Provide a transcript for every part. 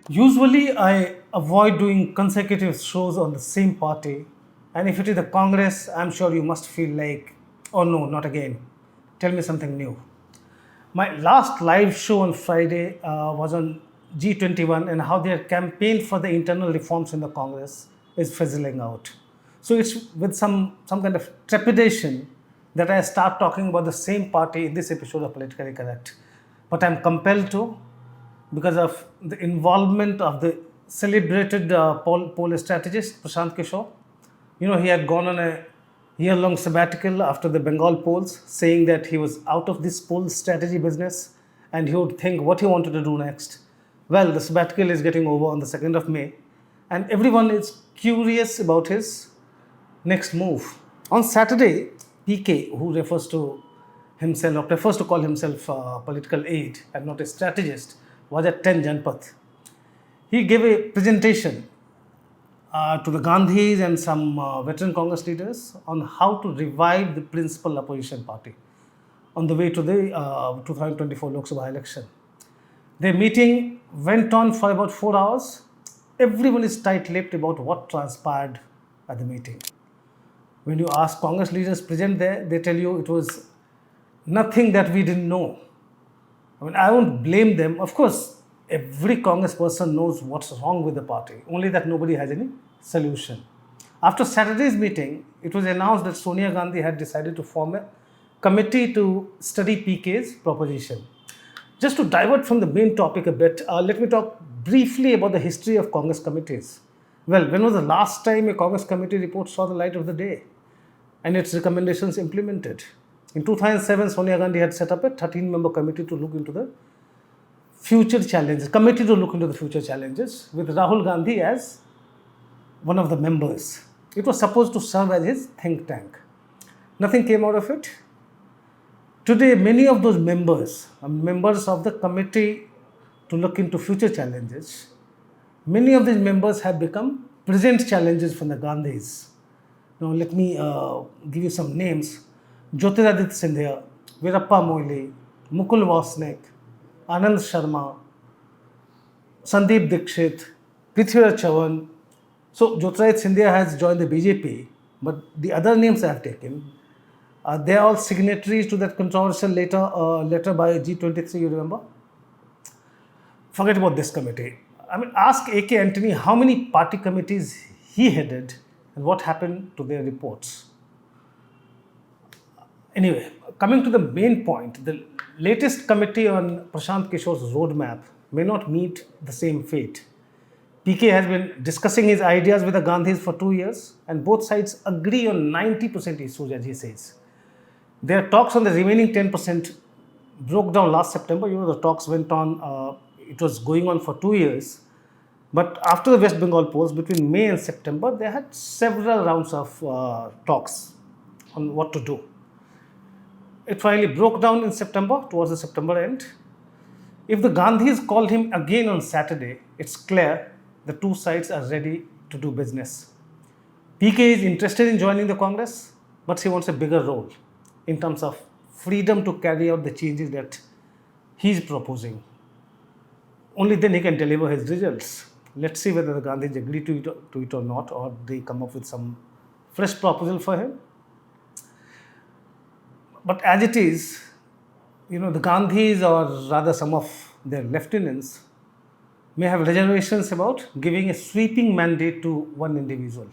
Usually, I avoid doing consecutive shows on the same party. And if it is the Congress, I'm sure you must feel like, oh no, not again. Tell me something new. My last live show on Friday was on G21 and how their campaign for the internal reforms in the Congress is fizzling out. So it's with some kind of trepidation that I start talking about the same party in this episode of Politically Correct. But I'm compelled to because of the involvement of the celebrated poll strategist Prashant Kishor. He had gone on a year-long sabbatical after the Bengal polls, saying that he was out of this poll strategy business and he would think what he wanted to do next. Well, the sabbatical is getting over on the 2nd of May, and everyone is curious about his next move. On Saturday, PK, who refers to himself or prefers to call himself a political aide and not a strategist, was at 10 Janpath. He gave a presentation to the Gandhis and some veteran Congress leaders on how to revive the principal opposition party on the way to the 2024 Lok Sabha election. Their meeting went on for about 4 hours. Everyone is tight-lipped about what transpired at the meeting. When you ask Congress leaders present there, they tell you it was nothing that we didn't know. I won't blame them. Of course, every Congress person knows what's wrong with the party, only that nobody has any solution. After Saturday's meeting, it was announced that Sonia Gandhi had decided to form a committee to study PK's proposition. Just to divert from the main topic a bit, let me talk briefly about the history of Congress committees. Well, when was the last time a Congress committee report saw the light of the day and its recommendations implemented? In 2007, Sonia Gandhi had set up a 13-member committee to look into the future challenges, with Rahul Gandhi as one of the members. It was supposed to serve as his think tank. Nothing came out of it. Today, many of those members are members of the committee to look into future challenges. Many of these members have become present challenges from the Gandhis. Now, let me give you some names. Jyotiraditya Scindia, Veerappa Moily, Mukul Vasnik, Anand Sharma, Sandeep Dikshit, Prithviraj Chavan. So Jyotiraditya Scindia has joined the BJP, but the other names I have taken, they are all signatories to that controversial letter by G23, you remember? Forget about this committee. Ask A.K. Antony how many party committees he headed and what happened to their reports. Anyway, coming to the main point, the latest committee on Prashant Kishor's roadmap may not meet the same fate. PK has been discussing his ideas with the Gandhis for 2 years, and both sides agree on 90% issues, as he says. Their talks on the remaining 10% broke down last September. The talks went on, it was going on for 2 years. But after the West Bengal polls, between May and September, they had several rounds of talks on what to do. It finally broke down in September, towards the September end. If the Gandhis called him again on Saturday, it's clear the two sides are ready to do business. PK is interested in joining the Congress, but he wants a bigger role in terms of freedom to carry out the changes that he's proposing. Only then he can deliver his results. Let's see whether the Gandhis agree to it or not, or they come up with some fresh proposal for him. But as it is, the Gandhis, or rather some of their lieutenants, may have reservations about giving a sweeping mandate to one individual.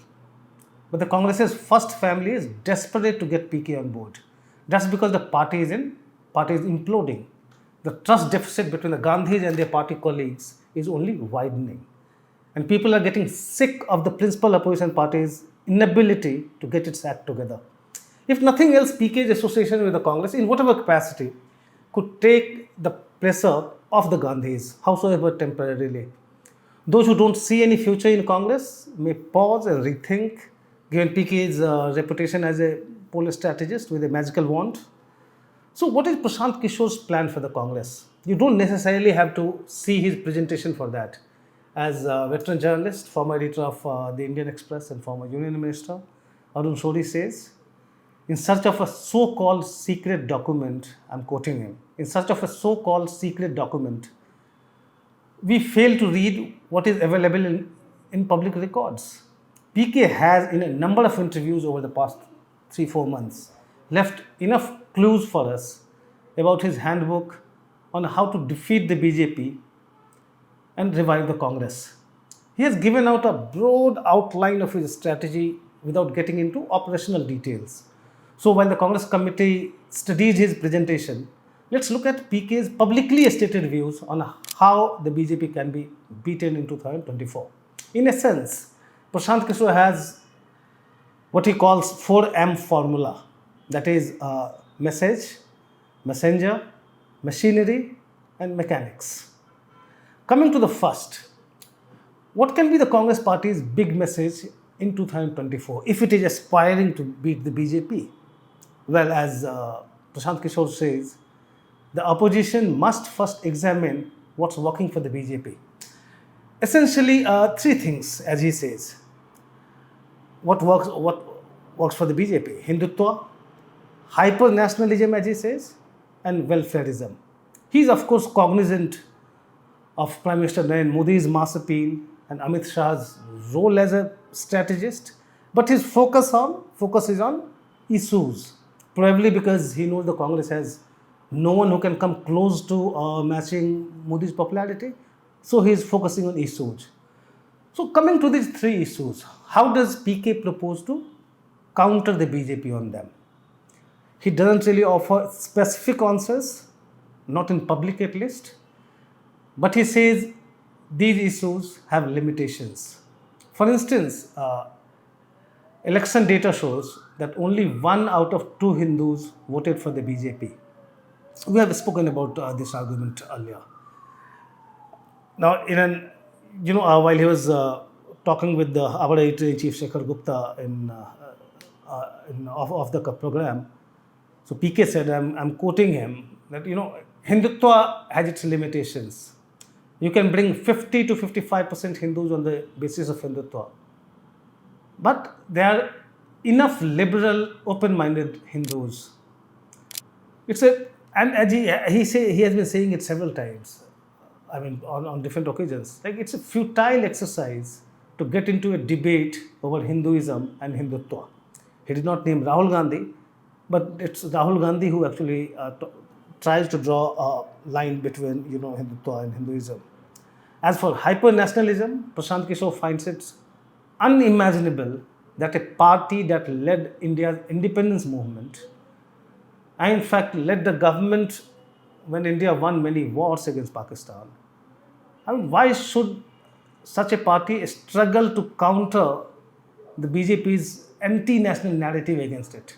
But the Congress's first family is desperate to get PK on board. That's because the party is imploding. The trust deficit between the Gandhis and their party colleagues is only widening. And people are getting sick of the principal opposition party's inability to get its act together. If nothing else, PK's association with the Congress, in whatever capacity, could take the pressure off the Gandhis, howsoever temporarily. Those who don't see any future in Congress may pause and rethink, given PK's reputation as a poll strategist with a magical wand. So what is Prashant Kishor's plan for the Congress? You don't necessarily have to see his presentation for that. As a veteran journalist, former editor of the Indian Express and former Union Minister, Arun Shori says, in search of a so-called secret document, I'm quoting him, in search of a so-called secret document, we fail to read what is available in public records. PK has, in a number of interviews over the past 3 4 months, left enough clues for us about his handbook on how to defeat the BJP and revive the Congress. He has given out a broad outline of his strategy without getting into operational details. So while the Congress committee studies his presentation, let's look at PK's publicly stated views on how the BJP can be beaten in 2024. In essence, Prashant Kishor has what he calls 4M formula, that is message, messenger, machinery, and mechanics. Coming to the first, what can be the Congress party's big message in 2024 if it is aspiring to beat the BJP? Well, as Prashant Kishor says, the opposition must first examine what's working for the BJP. Essentially, three things, as he says. What works for the BJP? Hindutva, hyper-nationalism, as he says, and welfareism. He is, of course, cognizant of Prime Minister Narendra Modi's mass appeal and Amit Shah's role as a strategist, but his focus is on issues, probably because he knows the Congress has no one who can come close to matching Modi's popularity, so he is focusing on issues. So coming to these three issues, how does PK propose to counter the BJP on them? He doesn't really offer specific answers, not in public at least, but he says these issues have limitations. For instance, election data shows that only 1 out of 2 Hindus voted for the BJP. We have spoken about this argument earlier. Now, while he was talking with our editor-in-chief Shekhar Gupta in off the cup program, so PK said, I'm quoting him, that Hindutva has its limitations. You can bring 50 to 55% Hindus on the basis of Hindutva, but there are enough liberal, open-minded Hindus. And as he has been saying it several times. I mean, on different occasions. Like, it's a futile exercise to get into a debate over Hinduism and Hindutva. He did not name Rahul Gandhi, but it's Rahul Gandhi who actually tries to draw a line between Hindutva and Hinduism. As for hyper-nationalism, Prashant Kishor finds it unimaginable that a party that led India's independence movement and in fact led the government when India won many wars against Pakistan. I mean, why should such a party struggle to counter the BJP's anti-national narrative against it?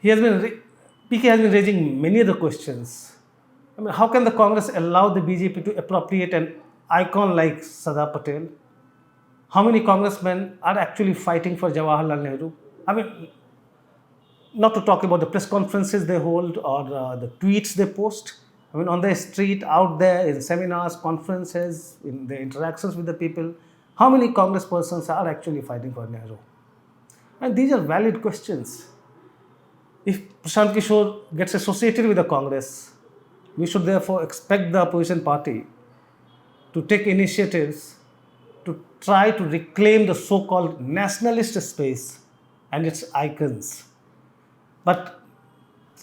PK has been raising many other questions. I mean, how can the Congress allow the BJP to appropriate an icon like Sardar Patel? How many congressmen are actually fighting for Jawaharlal Nehru? I mean, not to talk about the press conferences they hold or the tweets they post. I mean, on the street, out there, in seminars, conferences, in the interactions with the people, how many congresspersons are actually fighting for Nehru? And these are valid questions. If Prashant Kishor gets associated with the Congress, we should therefore expect the opposition party to take initiatives to try to reclaim the so-called nationalist space and its icons. But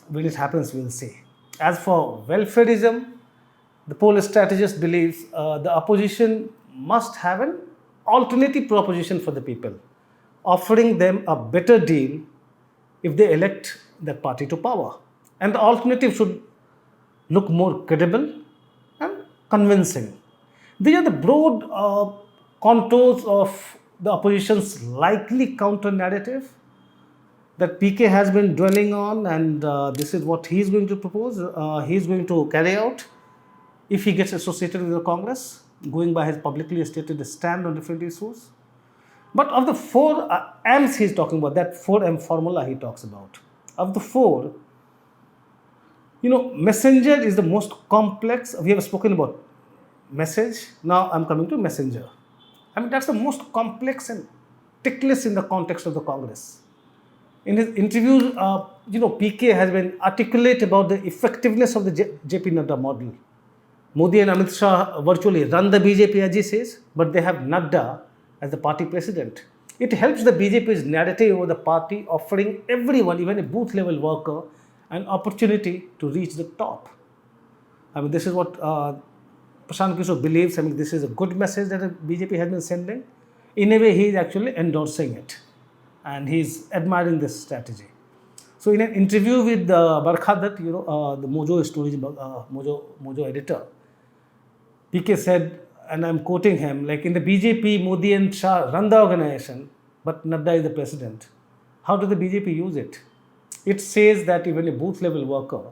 when it happens, we'll see. As for welfareism, the poll strategist believes the opposition must have an alternative proposition for the people, offering them a better deal if they elect that party to power. And the alternative should look more credible and convincing. These are the broad contours of the opposition's likely counter-narrative that PK has been dwelling on, and this is what he is going to propose. He is going to carry out if he gets associated with the Congress, going by his publicly stated stand on different issues. But of the 4 M's he is talking about, that 4M formula he talks about, of the 4, messenger is the most complex. We have spoken about message. Now I'm coming to messenger. I mean, that's the most complex and ticklish in the context of the Congress. In his interviews, PK has been articulate about the effectiveness of the JP Nadda model. Modi and Amit Shah virtually run the BJP, as he says, but they have Nadda as the party president. It helps the BJP's narrative over the party, offering everyone, even a booth level worker, an opportunity to reach the top. I mean, this is what Prashant Kishor believes. I mean, this is a good message that the BJP has been sending. In a way, he is actually endorsing it, and he's admiring this strategy. So, in an interview with Barkha Dutt, the Mojo Stories, Mojo editor, PK said, and I'm quoting him, like in the BJP, Modi and Shah run the organization, but Nadda is the president. How does the BJP use it? It says that even a booth level worker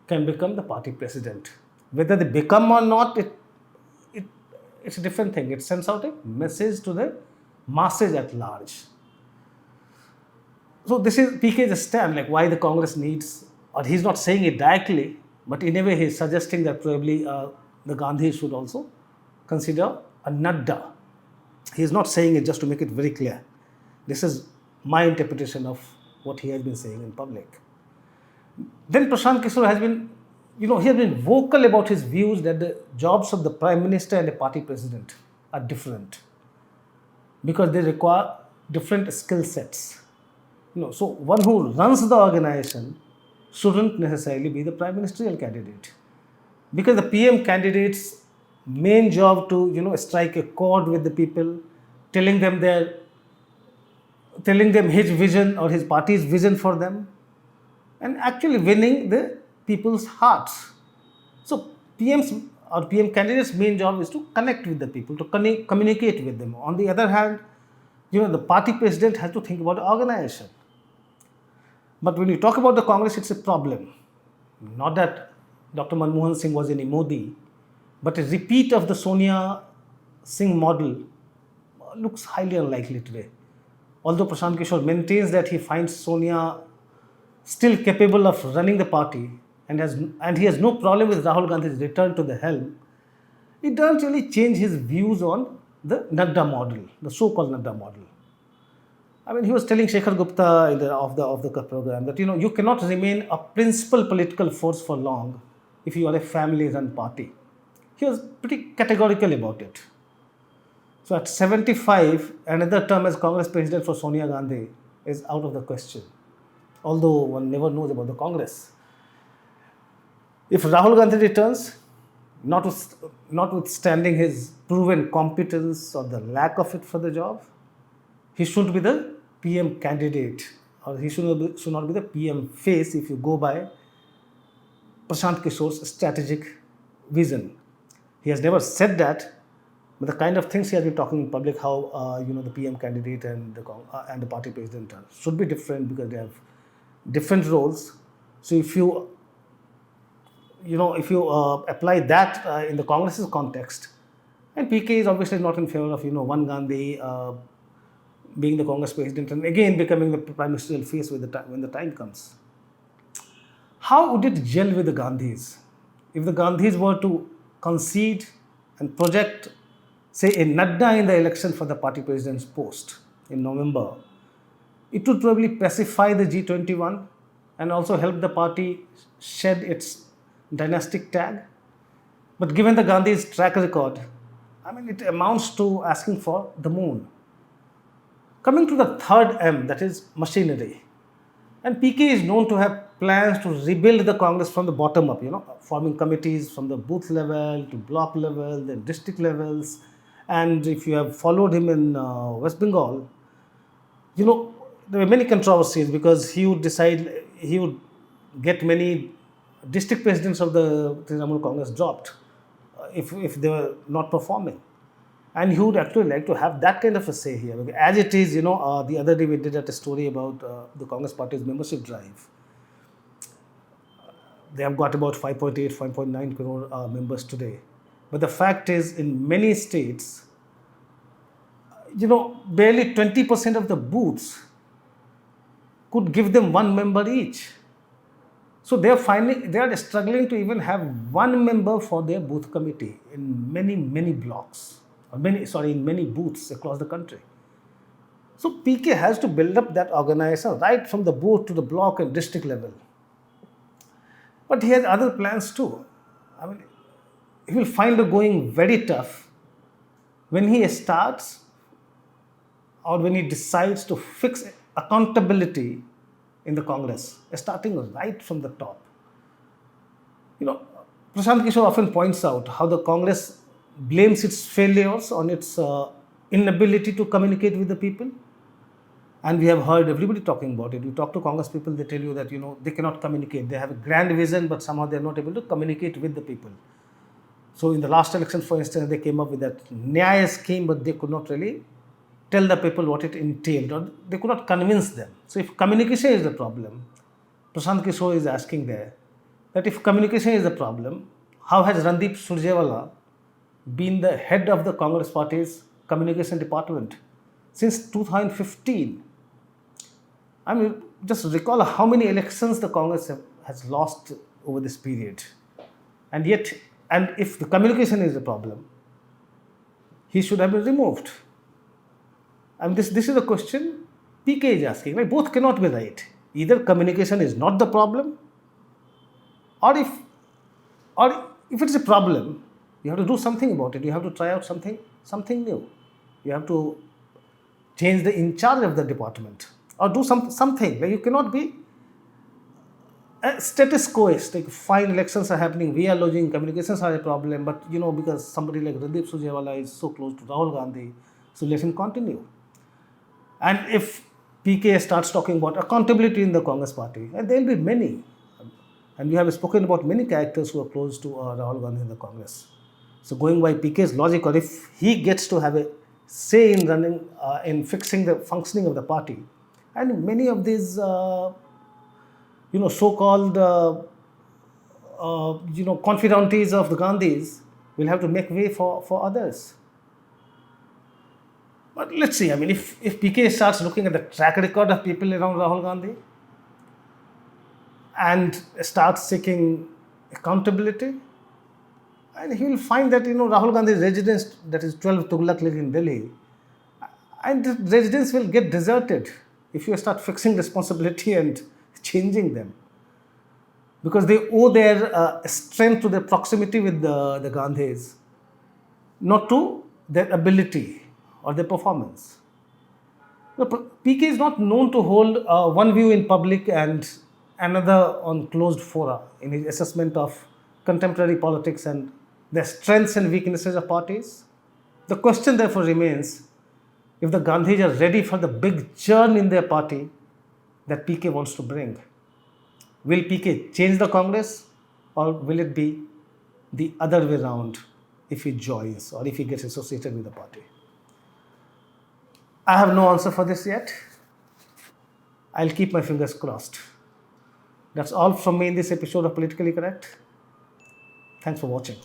can become the party president. Whether they become or not, it's a different thing. It sends out a message to the masses at large. So this is PK's stand, like why the Congress needs, or he's not saying it directly, but in a way he's suggesting that probably the Gandhis should also consider a Nadda. He is not saying it just to make it very clear. This is my interpretation of what he has been saying in public. Then Prashant Kishor has been, he has been vocal about his views that the jobs of the Prime Minister and the party president are different because they require different skill sets. So one who runs the organization shouldn't necessarily be the prime ministerial candidate, because the PM candidate's main job to strike a chord with the people, telling them his vision or his party's vision for them, and actually winning the people's hearts. So PM candidate's main job is to connect with the people, to communicate with them. On the other hand, the party president has to think about the organization. But when you talk about the Congress, it's a problem. Not that Dr. Manmohan Singh was any Modi, but a repeat of the Sonia Singh model looks highly unlikely today. Although Prashant Kishor maintains that he finds Sonia still capable of running the party and he has no problem with Rahul Gandhi's return to the helm, it doesn't really change his views on the Nadda model, the so-called Nadda model. I mean, he was telling Shekhar Gupta of the program that you cannot remain a principal political force for long if you are a family-run party. He was pretty categorical about it. So at 75, another term as Congress president for Sonia Gandhi is out of the question. Although one never knows about the Congress. If Rahul Gandhi returns, notwithstanding his proven competence or the lack of it for the job, he shouldn't be the PM candidate, or he should not be the PM face if you go by Prashant Kishor's strategic vision. He has never said that, but the kind of things he has been talking in public, how the PM candidate and the party president should be different because they have different roles. So if you apply that in the Congress's context, and PK is obviously not in favor of one Gandhi being the Congress president and again becoming the prime ministerial face when the time comes. How would it gel with the Gandhis? If the Gandhis were to concede and project, say, a Nadda in the election for the party president's post in November, it would probably pacify the G21 and also help the party shed its dynastic tag. But given the Gandhis' track record, I mean, it amounts to asking for the moon. Coming to the third M, that is machinery. And PK is known to have plans to rebuild the Congress from the bottom up, forming committees from the booth level to block level, then district levels. And if you have followed him in West Bengal, there were many controversies because he would get many district presidents of the Trinamool Congress dropped if they were not performing. And he would actually like to have that kind of a say here. As it is, the other day we did a story about the Congress Party's membership drive. They have got about 5.8, 5.9 crore members today. But the fact is, in many states, barely 20% of the booths could give them one member each. So they are struggling to even have one member for their booth committee in many blocks. In many booths across the country. So PK has to build up that organization right from the booth to the block and district level. But he has other plans too. I mean, he will find it going very tough when he starts or when he decides to fix accountability in the Congress, starting right from the top. You know, Prashant Kishor often points out how the Congress blames its failures on its inability to communicate with the people. And we have heard everybody talking about it. You talk to Congress people, they tell you that, they cannot communicate. They have a grand vision, but somehow they are not able to communicate with the people. So in the last election, for instance, they came up with that Nyaya scheme, but they could not really tell the people what it entailed, or they could not convince them. So if communication is the problem, Prashant Kishore is asking there, that if communication is the problem, how has Randeep Surjewala been the head of the Congress Party's communication department since 2015? I mean, just recall how many elections the Congress has lost over this period. And yet, and if the communication is the problem, he should have been removed. And this is a question PK is asking. Right? Both cannot be right. Either communication is not the problem, or if it's a problem, you have to do something about it. You have to try out something new. You have to change the in charge of the department, or do something. Like, you cannot be a status quoist. Like, fine, elections are happening, we are losing, communications are a problem, but because somebody like Randeep Surjewala is so close to Rahul Gandhi, so let him continue. And if PK starts talking about accountability in the Congress party, and there will be many. And we have spoken about many characters who are close to Rahul Gandhi in the Congress. So going by PK's logic, or if he gets to have a say in running, in fixing the functioning of the party, and many of these, so-called, confidantes of the Gandhis will have to make way for others. But let's see, I mean, if PK starts looking at the track record of people around Rahul Gandhi and starts seeking accountability, and he will find that, Rahul Gandhi's residence, that is 12 Tughlaq Lane in Delhi, and the residents will get deserted if you start fixing responsibility and changing them. Because they owe their strength to their proximity with the Gandhis, not to their ability or their performance. PK is not known to hold one view in public and another on closed fora in his assessment of contemporary politics and the strengths and weaknesses of parties. The question therefore remains, if the Gandhis are ready for the big churn in their party that PK wants to bring. Will PK change the Congress, or will it be the other way around if he joins or if he gets associated with the party? I have no answer for this yet. I'll keep my fingers crossed. That's all from me in this episode of Politically Correct. Thanks for watching.